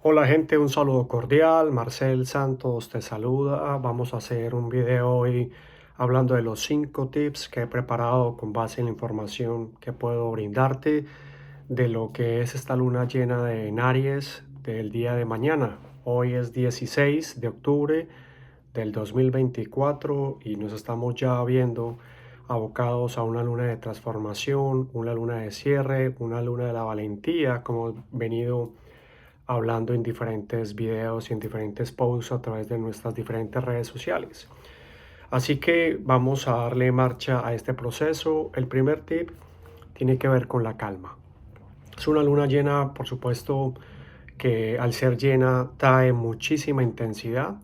Hola gente, un saludo cordial. Marcel Santos te saluda. Vamos a hacer un video hoy hablando de los 5 tips que he preparado con base en la información que puedo brindarte de lo que es esta luna llena en Aries del día de mañana. Hoy es 16 de octubre del 2024 y nos estamos ya viendo abocados a una luna de transformación, una luna de cierre, una luna de la valentía, como he venido hablando en diferentes videos y en diferentes posts a través de nuestras diferentes redes sociales. Así que vamos a darle marcha a este proceso. El primer tip tiene que ver con la calma. Es una luna llena, por supuesto, que al ser llena trae muchísima intensidad.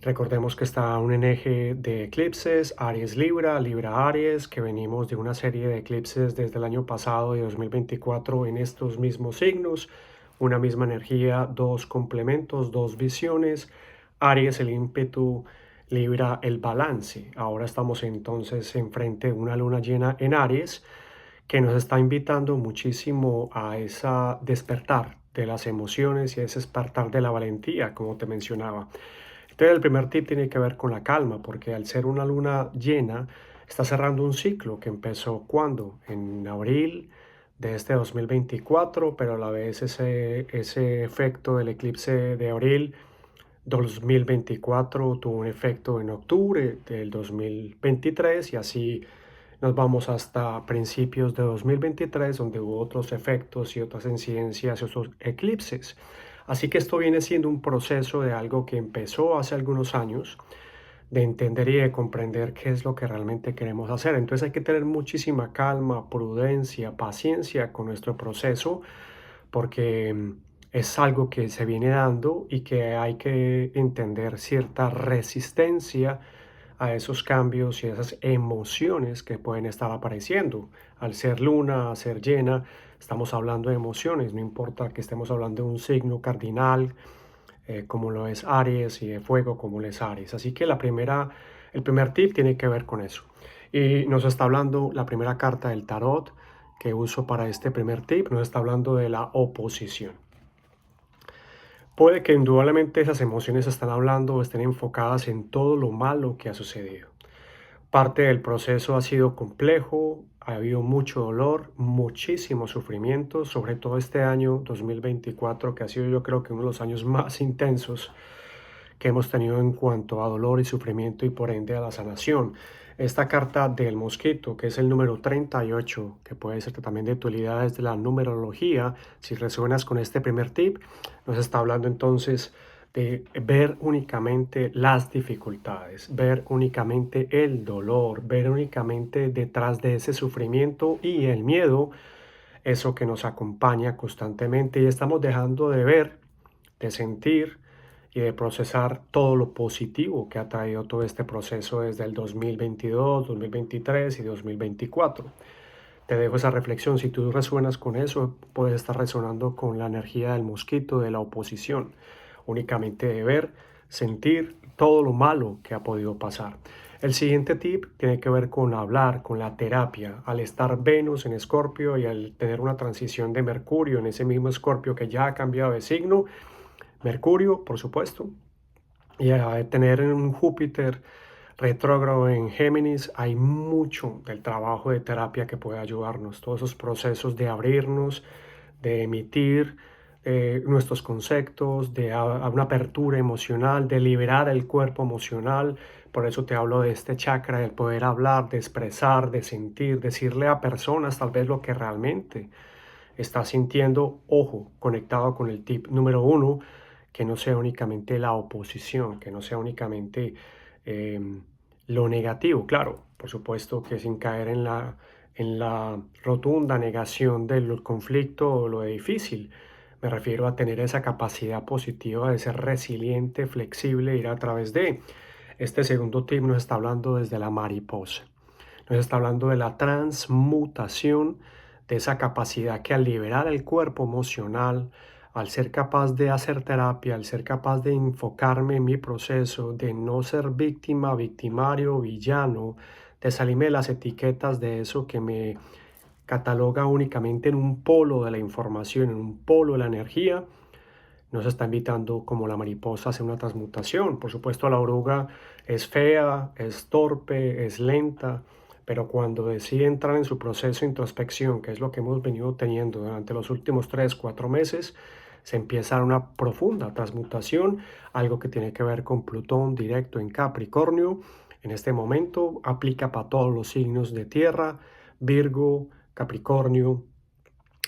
Recordemos que está un eje de eclipses, Aries Libra, Libra Aries, que venimos de una serie de eclipses desde el año pasado de 2024 en estos mismos signos, una misma energía, dos complementos, dos visiones, Aries el ímpetu, Libra el balance. Ahora estamos entonces enfrente de una luna llena en Aries que nos está invitando muchísimo a esa despertar de las emociones y a ese despertar de la valentía, como te mencionaba. Entonces el primer tip tiene que ver con la calma, porque al ser una luna llena, está cerrando un ciclo que empezó ¿cuándo? En abril de este 2024, pero a la vez ese efecto del eclipse de abril 2024 tuvo un efecto en octubre del 2023 y así nos vamos hasta principios de 2023 donde hubo otros efectos y otras incidencias, otros eclipses. Así que esto viene siendo un proceso de algo que empezó hace algunos años, de entender y de comprender qué es lo que realmente queremos hacer. Entonces hay que tener muchísima calma, prudencia, paciencia con nuestro proceso porque es algo que se viene dando y que hay que entender cierta resistencia a esos cambios y esas emociones que pueden estar apareciendo. Al ser luna, al ser llena, estamos hablando de emociones, no importa que estemos hablando de un signo cardinal como lo es Aries y de fuego como lo es Aries. Así que el primer tip tiene que ver con eso. Y nos está hablando la primera carta del tarot que uso para este primer tip, nos está hablando de la oposición. Puede que indudablemente esas emociones están hablando o estén enfocadas en todo lo malo que ha sucedido. Parte del proceso ha sido complejo, ha habido mucho dolor, muchísimo sufrimiento, sobre todo este año 2024, que ha sido yo creo que uno de los años más intensos que hemos tenido en cuanto a dolor y sufrimiento y por ende a la sanación. Esta carta del mosquito, que es el número 38, que puede ser también de utilidad desde la numerología, si resuenas con este primer tip, nos está hablando entonces de ver únicamente las dificultades, ver únicamente el dolor, ver únicamente detrás de ese sufrimiento y el miedo, eso que nos acompaña constantemente y estamos dejando de ver, de sentir y de procesar todo lo positivo que ha traído todo este proceso desde el 2022, 2023 y 2024. Te dejo esa reflexión. Si tú resuenas con eso, puedes estar resonando con la energía del mosquito, de la oposición. Únicamente de ver, sentir todo lo malo que ha podido pasar. El siguiente tip tiene que ver con hablar, con la terapia. Al estar Venus en Escorpio y al tener una transición de Mercurio en ese mismo Escorpio que ya ha cambiado de signo, Mercurio, por supuesto, y a tener un Júpiter retrógrado en Géminis, hay mucho del trabajo de terapia que puede ayudarnos. Todos esos procesos de abrirnos, de emitir nuestros conceptos, de a una apertura emocional, de liberar el cuerpo emocional. Por eso te hablo de este chakra, del poder hablar, de expresar, de sentir, decirle a personas tal vez lo que realmente está sintiendo. Ojo, conectado con el tip número uno, que no sea únicamente la oposición, que no sea únicamente eh, lo negativo, claro, por supuesto que sin caer en la rotunda negación del conflicto o lo difícil. Me refiero a tener esa capacidad positiva de ser resiliente, flexible, ir a través de. Este segundo tip nos está hablando desde la mariposa. Nos está hablando de la transmutación, de esa capacidad que al liberar el cuerpo emocional, al ser capaz de hacer terapia, al ser capaz de enfocarme en mi proceso, de no ser víctima, victimario, villano, de salirme de las etiquetas de eso que me cataloga únicamente en un polo de la información, en un polo de la energía, Nos está invitando como la mariposa a hacer una transmutación. Por supuesto, la oruga es fea, es torpe, es lenta, pero cuando decide entrar en su proceso de introspección, que es lo que hemos venido teniendo durante los últimos 3, 4 meses, se empieza a dar una profunda transmutación, algo que tiene que ver con Plutón directo en Capricornio. En este momento aplica para todos los signos de tierra, Virgo, Capricornio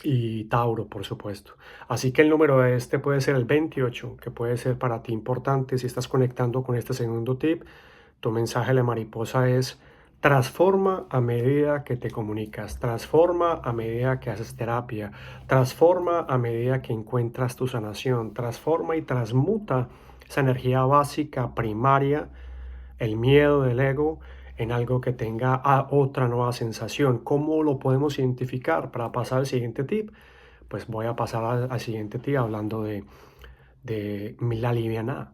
y Tauro, por supuesto. Así que el número de este puede ser el 28, que puede ser para ti importante si estás conectando con este segundo tip. Tu mensaje de la mariposa es: transforma a medida que te comunicas, transforma a medida que haces terapia, transforma a medida que encuentras tu sanación, transforma y transmuta esa energía básica, primaria, el miedo del ego, en algo que tenga otra nueva sensación. ¿Cómo lo podemos identificar para pasar al siguiente tip? Pues voy a pasar al siguiente tip hablando de la liviana.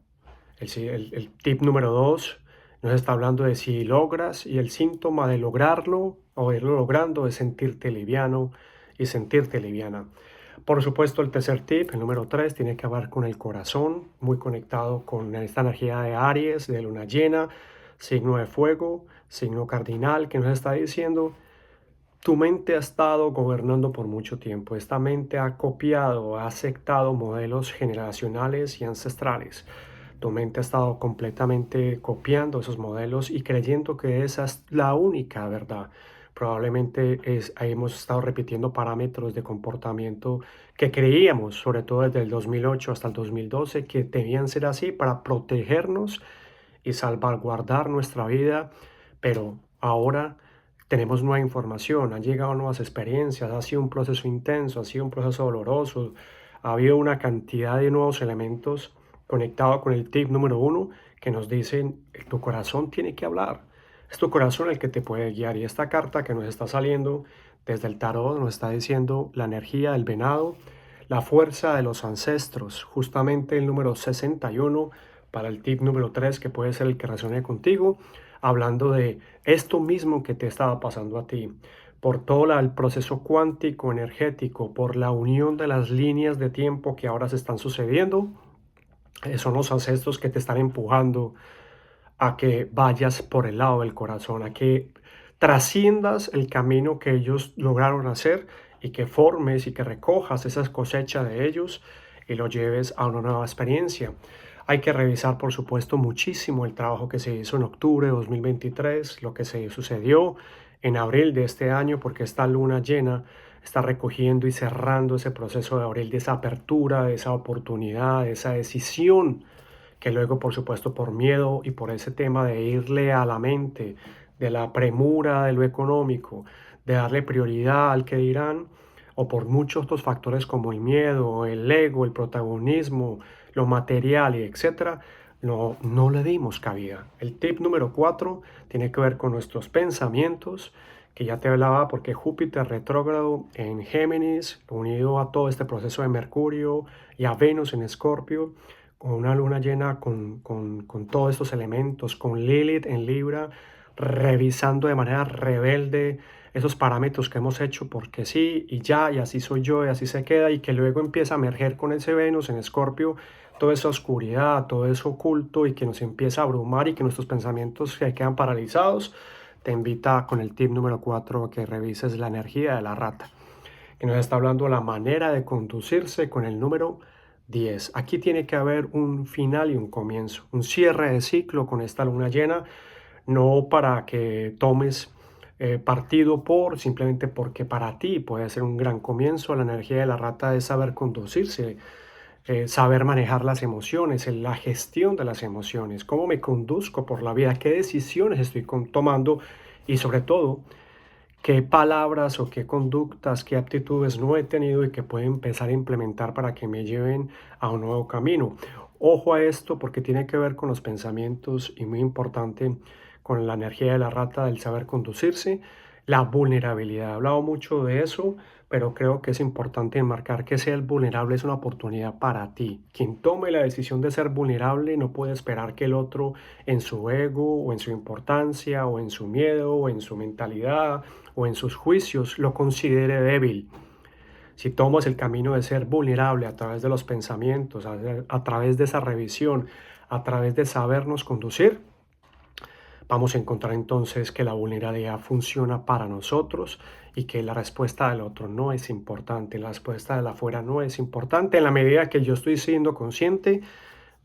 El tip número 2 nos está hablando de si logras, y el síntoma de lograrlo o irlo logrando es sentirte liviano y sentirte liviana. Por supuesto, el tercer tip, el número 3, tiene que ver con el corazón, muy conectado con esta energía de Aries, de luna llena, signo de fuego, signo cardinal, que nos está diciendo: tu mente ha estado gobernando por mucho tiempo. Esta mente ha copiado, ha aceptado modelos generacionales y ancestrales. Tu mente ha estado completamente copiando esos modelos y creyendo que esa es la única verdad. Probablemente hemos estado repitiendo parámetros de comportamiento que creíamos, sobre todo desde el 2008 hasta el 2012, que debían ser así para protegernos y salvaguardar nuestra vida, pero ahora tenemos nueva información, han llegado nuevas experiencias, ha sido un proceso intenso, ha sido un proceso doloroso, ha habido una cantidad de nuevos elementos conectados con el tip número 1 que nos dicen: tu corazón tiene que hablar, es tu corazón el que te puede guiar. Y esta carta que nos está saliendo desde el tarot nos está diciendo la energía del venado, la fuerza de los ancestros, justamente el número 61 para el tip número 3, que puede ser el que resuene contigo, hablando de esto mismo que te estaba pasando a ti, por todo el proceso cuántico energético, por la unión de las líneas de tiempo que ahora se están sucediendo. Son los ancestros que te están empujando a que vayas por el lado del corazón, a que trasciendas el camino que ellos lograron hacer y que formes y que recojas esas cosechas de ellos y lo lleves a una nueva experiencia. Hay que revisar, por supuesto, muchísimo el trabajo que se hizo en octubre de 2023, lo que se sucedió en abril de este año, porque esta luna llena está recogiendo y cerrando ese proceso de abril, de esa apertura, de esa oportunidad, de esa decisión que luego, por supuesto, por miedo y por ese tema de irle a la mente, de la premura de lo económico, de darle prioridad al que dirán, o por muchos otros factores como el miedo, el ego, el protagonismo, lo material y etcétera, no le dimos cabida. El tip número 4 tiene que ver con nuestros pensamientos, que ya te hablaba, porque Júpiter retrógrado en Géminis, unido a todo este proceso de Mercurio y a Venus en Escorpio, con una luna llena con todos estos elementos, con Lilith en Libra, revisando de manera rebelde esos parámetros que hemos hecho porque sí y ya, y así soy yo y así se queda, y que luego empieza a emerger con ese Venus en Escorpio, toda esa oscuridad, todo eso oculto, y que nos empieza a abrumar y que nuestros pensamientos se quedan paralizados. Te invita con el tip número 4 a que revises la energía de la rata, que nos está hablando la manera de conducirse con el número 10. Aquí tiene que haber un final y un comienzo, un cierre de ciclo con esta luna llena, no para que tomes partido simplemente porque para ti puede ser un gran comienzo. La energía de la rata es saber conducirse, saber manejar las emociones, la gestión de las emociones, cómo me conduzco por la vida, qué decisiones estoy tomando, y sobre todo qué palabras o qué conductas, qué aptitudes no he tenido y que puedo empezar a implementar para que me lleven a un nuevo camino. Ojo a esto, porque tiene que ver con los pensamientos y muy importante con la energía de la rata, del saber conducirse, la vulnerabilidad. He hablado mucho de eso, pero creo que es importante enmarcar que ser vulnerable es una oportunidad para ti. Quien tome la decisión de ser vulnerable no puede esperar que el otro, en su ego o en su importancia o en su miedo o en su mentalidad o en sus juicios, lo considere débil. si tomas el camino de ser vulnerable a través de los pensamientos, a través de esa revisión, a través de sabernos conducir, vamos a encontrar entonces que la vulnerabilidad funciona para nosotros y que la respuesta del otro no es importante, la respuesta de la afuera no es importante en la medida que yo estoy siendo consciente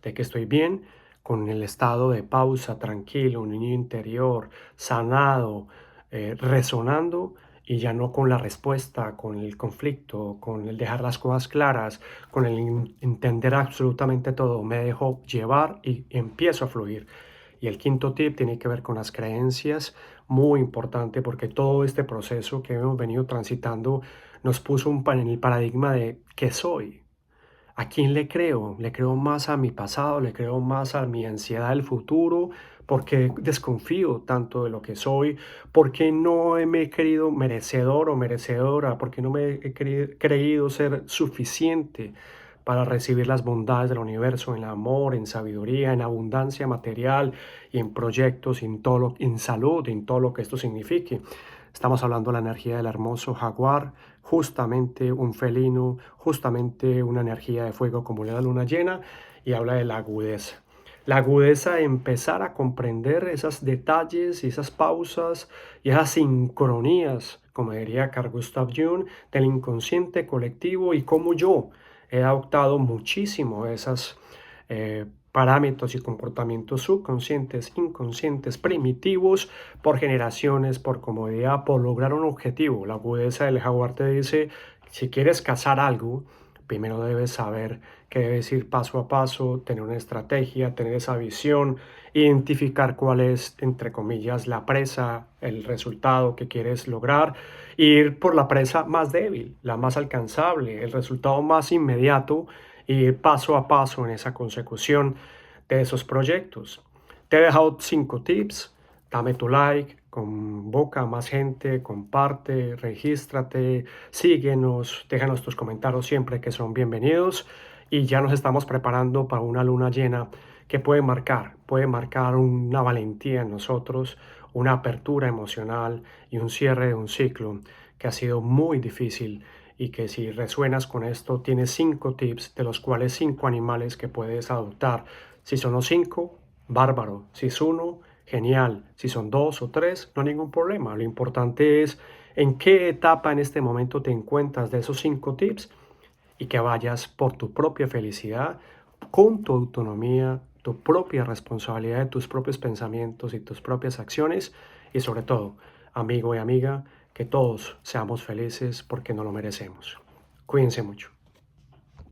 de que estoy bien, con el estado de pausa, tranquilo, un niño interior, sanado, resonando y ya no con la respuesta, con el conflicto, con el dejar las cosas claras, con el entender absolutamente todo. Me dejo llevar y empiezo a fluir. Y el quinto tip tiene que ver con las creencias, muy importante porque todo este proceso que hemos venido transitando nos puso en el paradigma de qué soy. ¿A quién le creo? ¿Le creo más a mi pasado? ¿Le creo más a mi ansiedad del futuro? ¿Por qué desconfío tanto de lo que soy? ¿Por qué no me he creído merecedor o merecedora? ¿Por qué no me he creído ser suficiente para recibir las bondades del universo en amor, en sabiduría, en abundancia material y en proyectos, en salud, en todo lo que esto signifique? Estamos hablando de la energía del hermoso jaguar, justamente un felino, justamente una energía de fuego como la luna llena, y habla de la agudeza. La agudeza de empezar a comprender esos detalles y esas pausas y esas sincronías, como diría Carl Gustav Jung, del inconsciente colectivo y cómo yo he adoptado muchísimo esas parámetros y comportamientos subconscientes, inconscientes, primitivos, por generaciones, por comodidad, por lograr un objetivo. La agudeza del jaguar te dice, si quieres cazar algo, primero debes saber que debes ir paso a paso, tener una estrategia, tener esa visión, identificar cuál es, entre comillas, la presa, el resultado que quieres lograr, e ir por la presa más débil, la más alcanzable, el resultado más inmediato, y ir paso a paso en esa consecución de esos proyectos. Te he dejado 5 tips. Dame tu like, convoca a más gente, comparte, regístrate, síguenos, déjanos tus comentarios siempre que son bienvenidos y ya nos estamos preparando para una luna llena que puede marcar una valentía en nosotros, una apertura emocional y un cierre de un ciclo que ha sido muy difícil y que si resuenas con esto tienes 5 tips de los cuales 5 animales que puedes adoptar. Si son los 5, bárbaro. Si es uno, genial. Si son 2 o 3, no hay ningún problema. Lo importante es en qué etapa en este momento te encuentras de esos 5 tips y que vayas por tu propia felicidad, con tu autonomía, tu propia responsabilidad de tus propios pensamientos y tus propias acciones y sobre todo, amigo y amiga, que todos seamos felices porque no lo merecemos. Cuídense mucho.